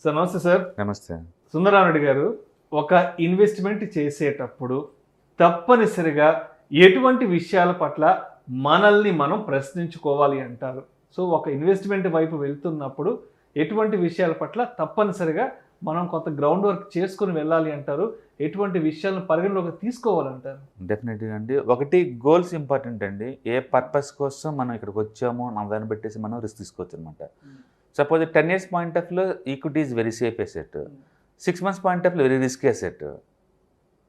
Sir నమస్తే sir. నమస్తే. సుందరారెడ్డి గారు, ఒక ఇన్వెస్ట్మెంట్ చేసేటప్పుడు తప్పనిసరిగా ఎటువంటి విషయాల పట్ల మనల్ని మనం ప్రశ్నించుకోవాలి అంటారు? సో ఒక ఇన్వెస్ట్మెంట్ వైపు వెళ్తున్నప్పుడు ఎటువంటి విషయాల పట్ల తప్పనిసరిగా మనం కొంత గ్రౌండ్ వర్క్ చేసుకుని వెళ్ళాలి అంటారు? ఎటువంటి విషయాలను పరిగణలోకి తీసుకోవాలంటారు? డెఫినెట్గా అండి. ఒకటి గోల్స్ ఇంపార్టెంట్ అండి. ఏ పర్పస్ కోసం మనం ఇక్కడికి వచ్చామో దాన్ని పెట్టేసి మనం రిస్క్ తీసుకోవచ్చు అనమాట. సపోజ్ 10 years పాయింట్ ఆఫ్ వ్యూలో equity is very safe asset. 6 months point of view very risky asset.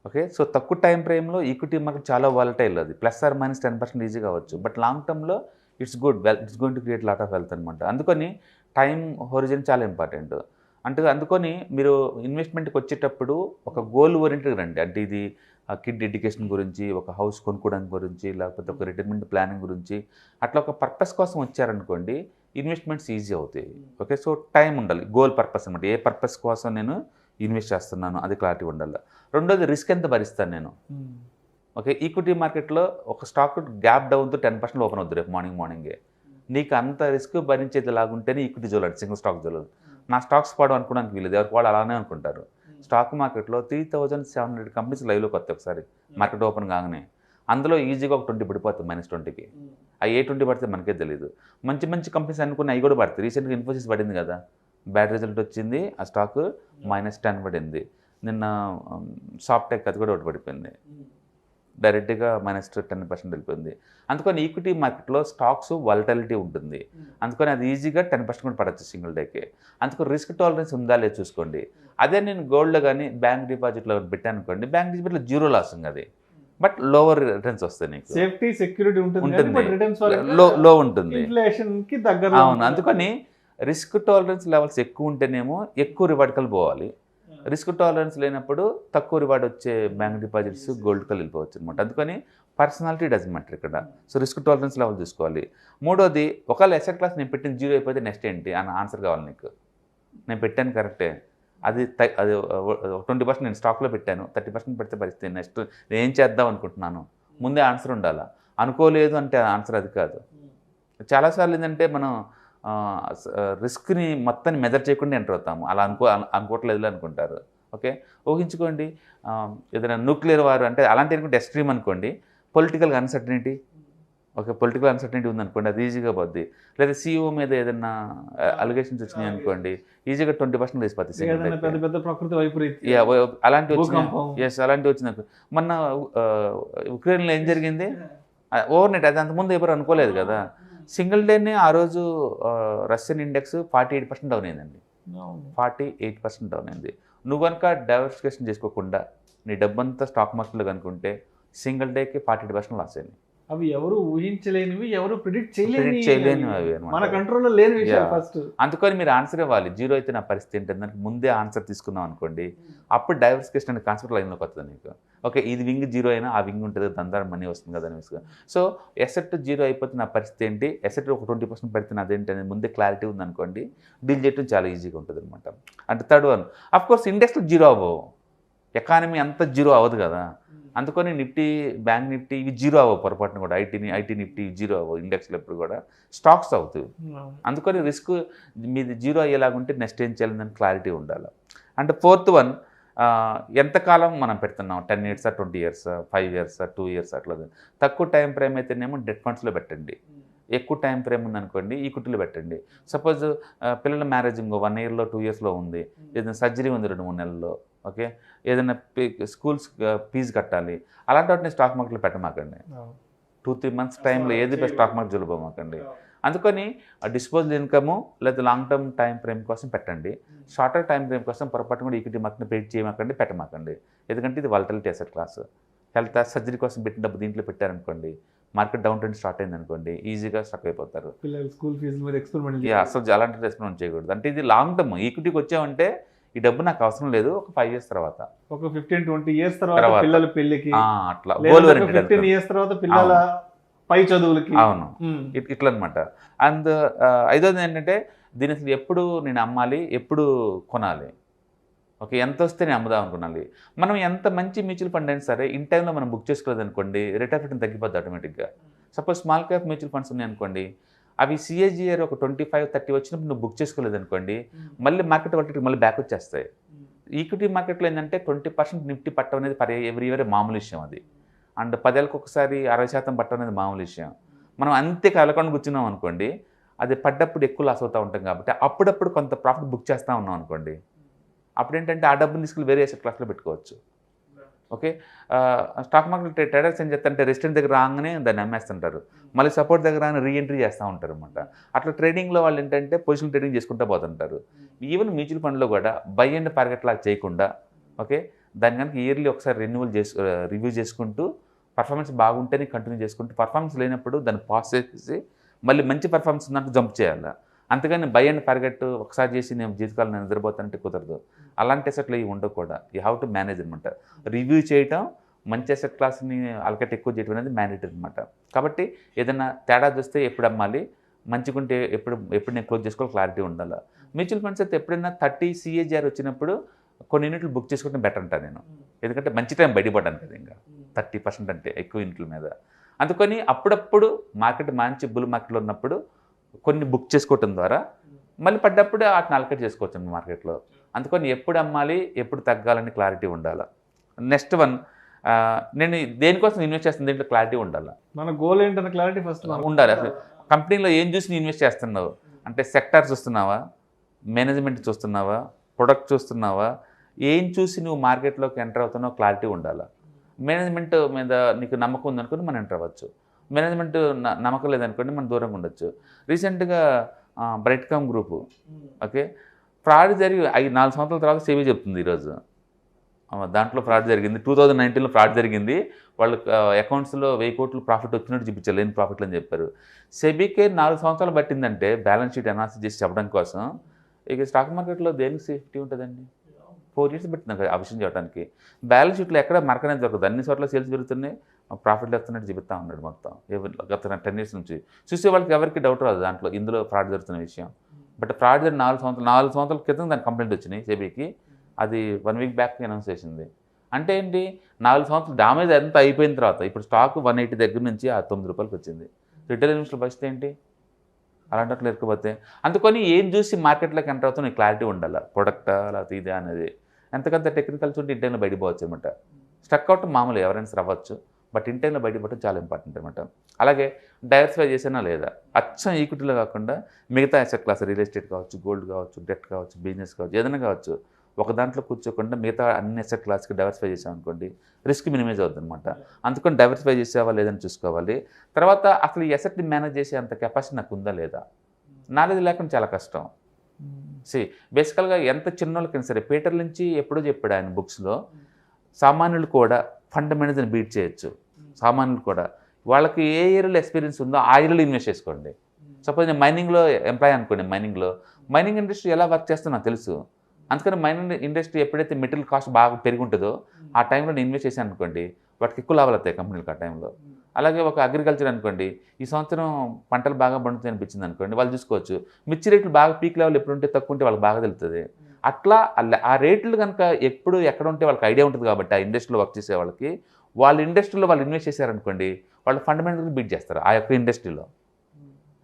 Okay, so తక్కువ టైం ఫ్రేమ్లో ఈక్విటీ మార్కెట్ చాలా వాలటైల్, అది +or-10% ఈజీ కావచ్చు. బట్ లాంగ్ టర్మ్లో it's good, it's going to create lot of wealth అనమాట. అందుకని time horizon చాలా important. అందుకని మీరు ఇన్వెస్ట్మెంట్కి వచ్చేటప్పుడు ఒక గోల్ ఓరియంటెడ్ రండి. అంటే ఇది కిడ్ ఎడ్యుకేషన్ గురించి, ఒక హౌస్ కొనుక్కోవడానికి గురించి, లేకపోతే ఒక రిటైర్మెంట్ ప్లానింగ్ గురించి, అట్లా ఒక పర్పస్ కోసం వచ్చారనుకోండి, ఇన్వెస్ట్మెంట్స్ ఈజీ అవుతాయి. ఓకే, సో టైం ఉండాలి, గోల్ పర్పస్ అనమాట. ఏ పర్పస్ కోసం నేను ఇన్వెస్ట్ చేస్తున్నాను అది క్లారిటీ ఉండాలి. రెండోది రిస్క్ ఎంత భరిస్తాను నేను. ఓకే, ఈక్విటీ మార్కెట్లో ఒక స్టాక్ గ్యాప్ డౌన్తో 10% ఓపెన్ అవుతుంది రేపు మార్నింగే. నీకు అంత రిస్క్ భరించేది లాగుంటేనే ఈక్విటీ జోలండి, సింగిల్ స్టాక్ జోలు. నా స్టాక్స్ పాడు అనుకోవడానికి వీలేదు, ఎవరికి వాళ్ళు అలానే అనుకుంటారు. స్టాక్ మార్కెట్లో 3700 కంపెనీస్ లైవ్లోకి వస్తాయి ఒకసారి మార్కెట్ ఓపెన్ కాగానే. అందులో ఈజీగా ఒక 20 పడిపోతుంది -20కి. అవి ఏ 20 పడితే మనకే తెలియదు. మంచి మంచి కంపెనీస్ అనుకుని అవి కూడా పడతాయి. రీసెంట్గా ఇన్ఫోసిస్ పడింది కదా, బ్యాడ్ రిజల్ట్ వచ్చింది, ఆ స్టాక్ -10 పడింది. నిన్న సాఫ్టెక్ అది కూడా ఒకటి పడిపోయింది, డైరెక్ట్గా -10% వెళ్ళిపోయింది. అందుకని ఈక్విటీ మార్కెట్లో స్టాక్స్ వాలటాలిటీ ఉంటుంది. అందుకని అది ఈజీగా 10% కూడా పడవచ్చు సింగిల్ డేకే. అందుకని రిస్క్ టాలరెన్స్ ఉందా లేదు చూసుకోండి. అదే నేను గోల్డ్లో కానీ బ్యాంక్ డిపాజిట్లో పెట్టాను అనుకోండి, బ్యాంక్ డిపాజిట్లో 0 లాస్ ఉంది అది, బట్ లోవర్ రిటర్న్స్ వస్తాయి. నీకు సేఫ్టీ సెక్యూరిటీ ఉంటుంది, లో ఉంటుంది, ఇన్ఫ్లేషన్కి దగ్గరలో. అవును. అందుకని రిస్క్ టాలరెన్స్ లెవెల్స్ ఎక్కువ ఉంటేనేమో ఎక్కువ రివార్డ్కల్ పోవాలి. రిస్క్ టాలరెన్స్ లేనప్పుడు తక్కువ రివార్డ్ వచ్చే బ్యాంక్ డిపాజిట్స్ గోల్డ్కి వెళ్ళిపోవచ్చు అనమాట. అందుకని పర్సనాలిటీ డజంట్ మ్యాటర్ ఇక్కడ. సో రిస్క్ టాలరెన్స్ లెవెల్ చూసుకోవాలి. మూడోది, ఒకవేళ ఎసెట్ క్లాస్ నేను పెట్టిన 0 అయిపోతే నెక్స్ట్ ఏంటి అన్న ఆన్సర్ కావాలి నీకు. నేను పెట్టాను కరెక్టే, అది 20% నేను స్టాక్లో పెట్టాను, 30% పెడితే పరిస్థితి నెక్స్ట్ నేను ఏం చేద్దాం అనుకుంటున్నాను, ముందే ఆన్సర్ ఉండాలా. అనుకోలేదు అంటే ఆన్సర్ అది కాదు. చాలాసార్లు ఏంటంటే మనం రిస్క్ని మొత్తాన్ని మెజర్ చేయకుండా ఎంటర్ అవుతాము. అలా అనుకోవట్లేదు అనుకుంటారు. ఓకే, ఊహించుకోండి, ఏదైనా న్యూక్లియర్ వార్ అంటే అలాంటి అనుకుంటే ఎక్స్ట్రీమ్ అనుకోండి, political uncertainty. Okay, political uncertainty ఉందనుకోండి, అది ఈజీగా పోద్ది. లేదా CEO మీద ఏదైనా అలిగేషన్స్ వచ్చినాయి అనుకోండి, ఈజీగా 20% వేసిపోతుంది. అలాంటివి వచ్చినాయి, అలాంటివి వచ్చింది. మొన్న ఉక్రెయిన్లో ఏం జరిగింది, ఓవర్ నైట్, అది అంతకుముందు ఎవరు అనుకోలేదు కదా. సింగిల్ డేనే ఆ రోజు రష్యన్ ఇండెక్స్ 48% డౌన్ అయిందండి. 48% డౌన్ అయింది. నువ్వు కనుక డైవర్సిఫికేషన్ చేసుకోకుండా నీ డబ్బంతా స్టాక్ మార్కెట్లో కనుకుంటే సింగిల్ డేకి 48% లాస్ అయింది. అవి ఎవరు ఊహించలేనివి, ఎవరు ప్రిడిక్ట్ చేయలేనివి అవి మన కంట్రోల్లో లేని విషయాలు. ఫస్ట్ అందుకని మీరు ఆన్సర్ ఇవ్వాలి. 0 అయితే నా పరిస్థితి ఏంటి, దానికి ముందే ఆన్సర్ తీసుకున్నాం అనుకోండి, అప్పుడు డైవర్సిఫికేషన్ అనే కాన్సెప్ట్ లైన్లోకి వస్తుంది నీకు. ఓకే, ఇది వింగ్ 0 అయినా ఆ వింగ్ ఉంటుంది, దందార మనీ వస్తుంది కదా అనేసి. సో ఎసెట్ 0 అయిపోతే నా పరిస్థితి ఏంటి, ఎసెట్ ఒక 20% పెడితే అదేంటి అనేది ముందే క్లారిటీ ఉందనుకోండి, డీల్ చేయడం చాలా ఈజీగా ఉంటుంది అనమాట. అంటే థర్డ్ వన్, అఫ్కోర్స్ ఇండెక్స్లో 0 అవ్వవు, ఎకానమీ అంతా 0 అవ్వదు కదా. అందుకని నిఫ్టీ, బ్యాంక్ నిఫ్టీ ఇవి 0 అవ్వవు పొరపాటున కూడా. ఐటీ నిఫ్టీ 0 అవ్వవు ఇండెక్స్లో ఎప్పుడు కూడా, స్టాక్స్ అవుతాయి. అందుకని రిస్క్ మీది 0 అయ్యేలాగుంటే నెక్స్ట్ ఏం చేయాలని క్లారిటీ ఉండాలి. అంటే ఫోర్త్ వన్, ఎంతకాలం మనం పెడుతున్నాం, 10 years 20 years 5 years 2 years అట్లా. తక్కువ టైం ఫ్రేమ్ అయితేనేమో డెట్ ఫండ్స్లో పెట్టండి, ఎక్కువ టైం ఫ్రేమ్ ఉందనుకోండి ఈక్విటీలో పెట్టండి. సపోజ్ పిల్లల మ్యారేజ్ ఇంకో 1 yearలో 2 yearsలో ఉంది, ఏదైనా సర్జరీ ఉంది 2-3 నెలల్లో, ఓకే, ఏదైనా స్కూల్స్ ఫీజు కట్టాలి, అలాంటి వాటిని స్టాక్ మార్కెట్లో పెట్టమాకండి. 2-3 months టైంలో ఏది స్టాక్ మార్కెట్ జొలిపోమాకండి. అందుకని డిస్పోజల్ ఇన్కము లేదా లాంగ్ టర్మ్ టైం ఫ్రేమ్ కోసం పెట్టండి. షార్టర్ టైం ఫ్రేమ్ కోసం పొరపాటు కూడా ఈక్విటీ మార్కెట్ని పెయిట్ చేయమాకండి, పెట్టమాకండి. ఎందుకంటే ఇది volatility asset class. Health surgery కోసం పెట్టిన డబ్బు దీంట్లో పెట్టారనుకోండి, మార్కెట్ డౌన్ ట్రెండ్ స్టార్ట్ అయింది అనుకోండి, ఈజీగా స్టక్ అయిపోతారు. స్కూల్ ఫీజు మీద ఎక్స్పెరిమెంట్ అసలు అలాంటి ఎక్స్పెరిమెంట్ చేయకూడదు. అంటే ఇది లాంగ్ టర్మ్. ఈక్విటీకి వచ్చామంటే ఈ డబ్బు నాకు అవసరం లేదు, ఒక 5 years తర్వాత, ఒక 15-20 years తర్వాత పిల్లల పెళ్లికి, అట్లా 15 years తర్వాత పిల్లల పై చదువులకి. అవును, ఇట్లా అనమాట. అండ్ ఐదోది ఏంటంటే, దీని అసలు ఎప్పుడు నేను అమ్మాలి, ఎప్పుడు కొనాలి, ఓకే, ఎంత వస్తే నేను అమ్ముదాం అనుకున్నాను. మనం ఎంత మంచి మ్యూచువల్ ఫండ్ అయినా సరే ఇన్ టైంలో మనం బుక్ చేసుకోలేదు అనుకోండి, రేట్ ఆఫ్ రిటర్న్ తగ్గిపోద్ది ఆటోమేటిక్గా. Suppose small cap mutual funds ఉన్నాయి అనుకోండి, అవి సిఏజిఆర్ ఒక 25-30 వచ్చినప్పుడు నువ్వు బుక్ చేసుకోలేదు అనుకోండి, మళ్ళీ మార్కెట్ వాటికి మళ్ళీ బ్యాక్ వచ్చేస్తాయి. ఈక్విటీ మార్కెట్లో ఏంటంటే 20% నిఫ్టీ పట్టడం అనేది ఎవ్రీ ఇయర్ మామూలు విషయం అది. అండ్ 10 ఏళ్ళకి ఒకసారి 60% పట్టడం అనేది మామూలు విషయం. మనం అంతే కలకుండా కూర్చున్నాం అనుకోండి, అది పడ్డప్పుడు ఎక్కువ లాస్ అవుతూ ఉంటాం కాబట్టి అప్పుడప్పుడు కొంత ప్రాఫిట్ బుక్ చేస్తూ ఉన్నాం అనుకోండి, అప్పుడేంటంటే ఆ డబ్బుని తీసుకెళ్ళి వేరే అసెట్ క్లాస్లో పెట్టుకోవచ్చు. ఓకే, స్టాక్ మార్కెట్ ట్రేడర్స్ ఏం చేస్తారంటే రెసిస్టెంట్ దగ్గర రాగానే దాన్ని అమ్మేస్తుంటారు, మళ్ళీ సపోర్ట్ దగ్గర రాగానే రీఎంట్రీ చేస్తూ ఉంటారు అనమాట. అట్లా ట్రేడింగ్లో వాళ్ళు ఏంటంటే పొజిషన్ ట్రేడింగ్ చేసుకుంటూ పోతుంటారు. ఈవెన్ మ్యూచువల్ ఫండ్లో కూడా బై అండ్ టార్గెట్ లాగా చేయకుండా, ఓకే, దాని కనుక ఇయర్లీ ఒకసారి రివ్యూ చేసుకుంటూ పర్ఫార్మెన్స్ బాగుంటేనే కంటిన్యూ చేసుకుంటూ, పర్ఫార్మెన్స్ లేనప్పుడు దాన్ని పాస్ చేసి మళ్ళీ మంచి పర్ఫార్మెన్స్ ఉన్నట్టు జంప్ చేయాలి. అంతేగాని బై అండ్ టార్గెట్ ఒకసారి చేసి నేను జీవితకాలం నేను నిద్రపోతానంటే కుదరదు. అలాంటి అసెట్లు ఇవి ఉండవు కూడా. యూ హ్యావ్ టు మేనేజ్ అనమాట. రివ్యూ చేయటం, మంచి అసెట్ క్లాస్ని అలకట్ ఎక్కువ చేయడం అనేది మ్యాండేటరీ అనమాట. కాబట్టి ఏదైనా తేడా చూస్తే ఎప్పుడు అమ్మాలి, మంచిగుంటే ఎప్పుడు నేను క్లోజ్ చేసుకోవాలి, క్లారిటీ ఉండాలి. మ్యూచువల్ ఫండ్స్ అయితే ఎప్పుడైనా 30 CAGR వచ్చినప్పుడు కొన్ని యూనిట్లు బుక్ చేసుకోవడం బెటర్ అంటాను నేను. ఎందుకంటే మంచి టైం బయటపడ్డాను కదా, ఇంకా 30% అంటే ఎక్కువ యూనిట్ల మీద. అందుకని అప్పుడప్పుడు మార్కెట్ మంచి బుల్ మార్కెట్లో ఉన్నప్పుడు కొన్ని బుక్ చేసుకోవటం ద్వారా మళ్ళీ పడ్డప్పుడు వాటిని అలకట్ చేసుకోవచ్చు మార్కెట్లో. అందుకని ఎప్పుడు అమ్మాలి, ఎప్పుడు తగ్గాలని క్లారిటీ ఉండాలి. నెక్స్ట్ వన్, నేను దేనికోసం ఇన్వెస్ట్ చేస్తున్న దీంట్లో క్లారిటీ ఉండాలి. మన గోల్ ఏంటన్న క్లారిటీ ఫస్ట్ ఉండాలి. అసలు కంపెనీలో ఏం చూసి ఇన్వెస్ట్ చేస్తున్నావు అంటే, సెక్టార్ చూస్తున్నావా, మేనేజ్మెంట్ చూస్తున్నావా, ప్రొడక్ట్ చూస్తున్నావా, ఏం చూసి నువ్వు మార్కెట్లోకి ఎంటర్ అవుతున్నావు క్లారిటీ ఉండాలి. మేనేజ్మెంట్ మీద నీకు నమ్మకం ఉందనుకుని మనం ఎంటర్ అవ్వచ్చు. మేనేజ్మెంట్ నమ్మకం లేదనుకోండి మనం దూరంగా ఉండొచ్చు. రీసెంట్గా బ్రైట్కామ్ గ్రూపు, ఓకే, ఫ్రాడ్ జరిగి 4 సంవత్సరాల తర్వాత సేవీ చెప్తుంది ఈరోజు. దాంట్లో ఫ్రాడ్ జరిగింది, 2019లో ఫ్రాడ్ జరిగింది. వాళ్ళు అకౌంట్స్లో 1000 కోట్లు ప్రాఫిట్ వచ్చినట్టు చూపించారు, లేని ప్రాఫిట్లు అని చెప్పారు. సెబీకే 4 సంవత్సరాలు పట్టిందంటే బ్యాలెన్స్ షీట్ అనాలిసిస్ చేసి చెప్పడం కోసం. ఇక స్టాక్ మార్కెట్లో దేనికి సేఫ్టీ ఉంటుందండి? 4 years పెట్టింది ఆ విషయం చెప్పడానికి. బ్యాలెన్స్ షీట్లో ఎక్కడ మరకనేది దొరకదు. అన్ని చోట్ల సేల్స్ పెరుగుతున్నాయి, ప్రాఫిట్లు వస్తున్నట్టు చెబుతూ ఉన్నాడు మొత్తం. గత 10 years నుంచి చూసే వాళ్ళకి ఎవరికి డౌట్ రాదు దాంట్లో ఇందులో ఫ్రాడ్ జరుగుతున్న విషయం. బట్ ఫ్రాడ్ జరిగిన 4 సంవత్సరాల క్రితం దాని కంప్లైంట్ వచ్చినాయి సెబీకి. అది 1 week బ్యాక్ అనౌన్స్ చేసింది. అంటే ఏంటి, 4 సంవత్సరాలు డామేజ్ అంతా అయిపోయిన తర్వాత ఇప్పుడు స్టాక్ 180 దగ్గర నుంచి ఆ 9 రూపాయలకి వచ్చింది. రిటైల్ ఇన్వెస్టర్ల పరిస్థితి ఏంటి? అలాంటి ఇరుక్కుపోతే. అందుకని ఏం చూసి మార్కెట్లోకి ఎంటర్ అవుతావు నీకు క్లారిటీ ఉండాలి. ప్రొడక్టా లేకపోతే ఇదే అనేది. ఎంతకంత టెక్నికల్స్ ఉంటే ఇంటైన్లో బయటపోవచ్చు అనమాట. స్టక్ అవటం మామూలు, ఎవరైనా రావచ్చు, బట్ ఇంటైన్లో బయటపడటం చాలా ఇంపార్టెంట్ అనమాట. అలాగే డైవర్సిఫై చేసినా లేదా, అచ్చం ఈక్విటీలో కాకుండా మిగతా అసెట్ క్లాస్, రియల్ ఎస్టేట్ కావచ్చు, గోల్డ్ కావచ్చు, డెట్ కావచ్చు, బిజినెస్ కావచ్చు, ఏదైనా కావచ్చు, ఒక దాంట్లో కూర్చోకుండా మిగతా అన్ని అసెట్ క్లాస్కి డైవర్సిఫై చేసామనుకోండి రిస్క్ మినిమైజ్ అవుతుంది అనమాట. అందుకని డైవర్సిఫై చేసేవా లేదని చూసుకోవాలి. తర్వాత అసలు ఈ అసెట్ని మేనేజ్ చేసే అంత కెపాసిటీ నాకు ఉందా లేదా, నాలెడ్జ్ లేకుండా చాలా కష్టం. బేసికల్గా ఎంత చిన్నోళ్ళకైనా సరే, పీటర్ నుంచి ఎప్పుడో చెప్పాడు ఆయన బుక్స్లో, సామాన్యులు కూడా ఫండమెంటల్స్ని బీట్ చేయొచ్చు. సామాన్యులు కూడా వాళ్ళకి ఏ ఏరియాలో ఎక్స్పీరియన్స్ ఉందో ఆ ఏరియాలో ఇన్వెస్ట్ చేసుకోండి. సపోజ్ నేను మైనింగ్లో ఎంప్లాయ్ అనుకోండి, మైనింగ్ ఇండస్ట్రీ ఎలా వర్క్ చేస్తుందో నాకు తెలుసు. అందుకని మైనింగ్ ఇండస్ట్రీ ఎప్పుడైతే మెటీరియల్ కాస్ట్ బాగా పెరిగి ఉంటుందో ఆ టైంలో నేను ఇన్వెస్ట్ చేశాను అనుకోండి, వాటికి ఎక్కువ లాభాలు వస్తాయి కంపెనీలకు ఆ టైంలో. అలాగే ఒక అగ్రికల్చర్ అనుకోండి, ఈ సంవత్సరం పంటలు బాగా పండుతాయి అనిపించింది అనుకోండి, వాళ్ళు చూసుకోవచ్చు మిర్చి రేట్లు బాగా పీక్ లెవెల్ ఎప్పుడు ఉంటే తక్కువ ఉంటే వాళ్ళకి బాగా తెలుస్తుంది. అట్లా ఆ రేట్లు కనుక ఎప్పుడు ఎక్కడ ఉంటే వాళ్ళకి ఐడియా ఉంటుంది కాబట్టి ఆ ఇండస్ట్రీలో వర్క్ చేసే వాళ్ళకి, వాళ్ళ ఇండస్ట్రీలో వాళ్ళు ఇన్వెస్ట్ చేశారనుకోండి, వాళ్ళు ఫండమెంటల్గా బీట్ చేస్తారు ఆ యొక్క ఇండస్ట్రీలో.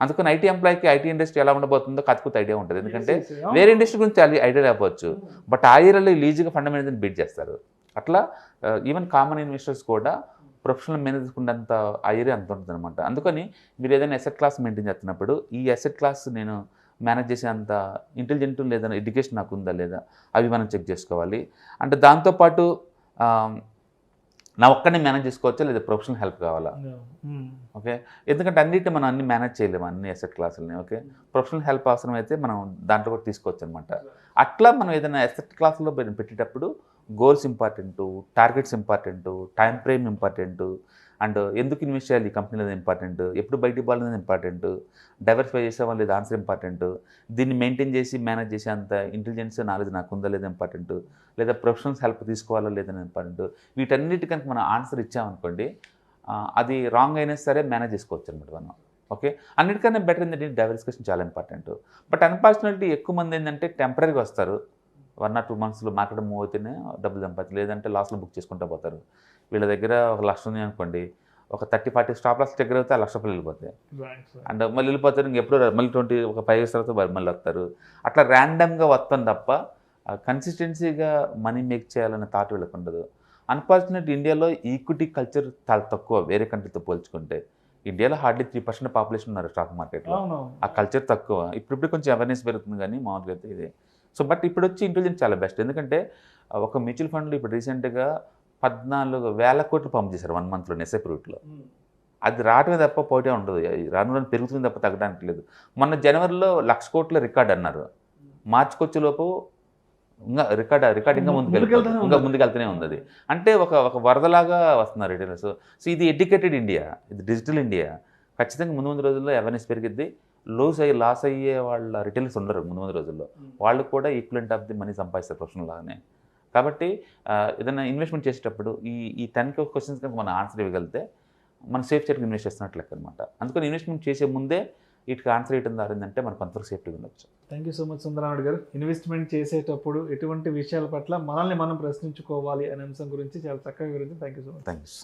అందుకని ఐటీ ఎంప్లాయ్కి ఐటీ ఇండస్ట్రీ ఎలా ఉండబోతుందో కత్తుకుత ఐడియా ఉంటుంది. ఎందుకంటే వేరే ఇండస్ట్రీ గురించి ఐడియా లేకపోవచ్చు, బట్ ఆ ఏరియాలో ఈజీగా ఫండమెంటల్ని బీట్ చేస్తారు. అట్లా ఈవెన్ కామన్ ఇన్వెస్టర్స్ కూడా ప్రొఫెషనల్ మేనేజర్స్ ఉన్నంత ఆ ఏరియా అంత ఉంటుంది అనమాట. అందుకని మీరు ఏదైనా అసెట్ క్లాస్ మెయింటైన్ చేస్తున్నప్పుడు ఈ అసెట్ క్లాస్ నేను మేనేజ్ చేసే అంత ఇంటెలిజెంట్ లేదా ఎడ్యుకేషన్ నాకు ఉందా లేదా అవి మనం చెక్ చేసుకోవాలి. అంటే దాంతోపాటు నా ఒక్కడిని మేనేజ్ చేసుకోవచ్చా లేదా ప్రొఫెషనల్ హెల్ప్ కావాలా? ఓకే, ఎందుకంటే అన్నిటిని మనం అన్ని మేనేజ్ చేయలేము, అన్ని అసెట్ క్లాసులని. ఓకే, ప్రొఫెషనల్ హెల్ప్ అవసరం అయితే మనం దాంట్లో కూడా తీసుకోవచ్చు అనమాట. అట్లా మనం ఏదైనా అసెట్ క్లాసులో పెట్టేటప్పుడు goals important, targets important, time frame important, and ఎందుకు ఇన్వెస్ట్ చేయాలి ఈ కంపెనీలో ఇంపార్టెంట్, ఎప్పుడు బయటికి పోవాలనేది ఇంపార్టెంట్, డైవర్సిఫై చేసేవాళ్ళు లేదా ఆన్సర్ ఇంపార్టెంట్, దీన్ని మెయింటైన్ చేసి మేనేజ్ చేసే అంత ఇంటెలిజెన్స్ నాలెడ్జ్ నాకు ఉందా లేదా ఇంపార్టెంట్, లేదా ప్రొఫెషనల్స్ హెల్ప్ తీసుకోవాలా లేదని ఇంపార్టెంట్. వీటన్నిటి కనుక మనం ఆన్సర్ ఇచ్చామనుకోండి, అది రాంగ్ అయినా సరే మేనేజ్ చేసుకోవచ్చు అనమాట మనం. ఓకే, అన్నిటికన్నా బెటర్ ఏంటంటే డైవర్సిఫికేషన్ చాలా ఇంపార్టెంట్. బట్ అన్ఫార్చునేట్లీ ఎక్కువ మంది ఏంటంటే టెంపరీగా వస్తారు, 1 or 2 months మార్కెట్ మూవ్ అయితేనే డబ్బులు సంపాదించి, లేదంటే లాస్ట్లో బుక్ చేసుకుంటూ పోతారు. వీళ్ళ దగ్గర 1 లక్ష ఉంది అనుకోండి, ఒక 30-40 స్టాప్ లాస్ దగ్గర అయితే ₹1,00,000 వెళ్ళిపోతాయి. రైట్. అండ్ మళ్ళీ వెళ్ళిపోతారు, ఇంకెప్పుడు మళ్ళీ 20 ఒక 5 ఇయర్స్ తర్వాత మళ్ళీ వస్తారు. అట్లా ర్యాండమ్గా వస్తాం తప్ప కన్సిస్టెన్సీగా మనీ మేక్ చేయాలనే థాట్ వీళ్ళకి ఉండదు. అన్ఫార్చునేట్ ఇండియాలో ఈక్విటీ కల్చర్ చాలా తక్కువ వేరే కంట్రీతో పోల్చుకుంటే. ఇండియాలో హార్డ్లీ 3% పాపులేషన్ ఉన్నారు స్టాక్ మార్కెట్లో. ఆ కల్చర్ తక్కువ. ఇప్పుడు కొంచెం అవేర్నెస్ పెరుగుతుంది కానీ మామూలుగా అయితే ఇది. సో బట్ ఇప్పుడు వచ్చి ఇంటెలిజెన్స్ చాలా బెస్ట్. ఎందుకంటే ఒక మ్యూచువల్ ఫండ్లు ఇప్పుడు రీసెంట్గా 14,000 కోట్లు పంప్ చేశారు 1 మంత్లో ఎస్ఐపి రూట్లో. అది రావటమే తప్ప పోటీ ఉండదు. రాను రాను పెరుగుతుంది తప్ప తగ్గడానికి లేదు. మొన్న జనవరిలో 1,00,000 కోట్ల రికార్డ్ అన్నారు. మార్చికి వచ్చేలోపు ఇంకా రికార్డ్ ఇంకా ముందుకెళ్తూనే ఉంది అది. అంటే ఒక వరదలాగా వస్తున్నారు రిటైలర్స్. సో ఇది ఎడ్యుకేటెడ్ ఇండియా, ఇది డిజిటల్ ఇండియా. ఖచ్చితంగా ముందు రోజుల్లో అవేర్నెస్ పెరిగిద్ది. లాస్ అయ్యే వాళ్ళ రిటైలర్స్ ఉండరు ముందు రోజుల్లో. వాళ్ళు కూడా ఈక్వలెంట్ ఆఫ్ ది మనీ సంపాదిస్తారు ప్రొఫెషనల్ లాగానే. కాబట్టి ఏదైనా ఇన్వెస్ట్మెంట్ చేసేటప్పుడు ఈ 10 క్వశ్చన్స్ కనుక మనం ఆన్సర్ ఇవ్వగలిగితే మనం సేఫ్ సైడ్కి ఇన్వెస్ట్ చేస్తున్నట్లు లెక్క అనమాట. అందుకని ఇన్వెస్ట్మెంట్ చేసే ముందే వీటికి ఆన్సర్ ఇవ్వడం ద్వారా ఏంటంటే మనం కొంతవరకు సేఫ్టీగా ఉండొచ్చు. Thank you so much Sundararamareddy గారు. ఇన్వెస్ట్మెంట్ చేసేటప్పుడు ఎటువంటి విషయాల పట్ల మనల్ని మనం ప్రశ్నించుకోవాలి అనే అంశం గురించి చాలా చక్కగా వివరించి thank you so much. Thanks.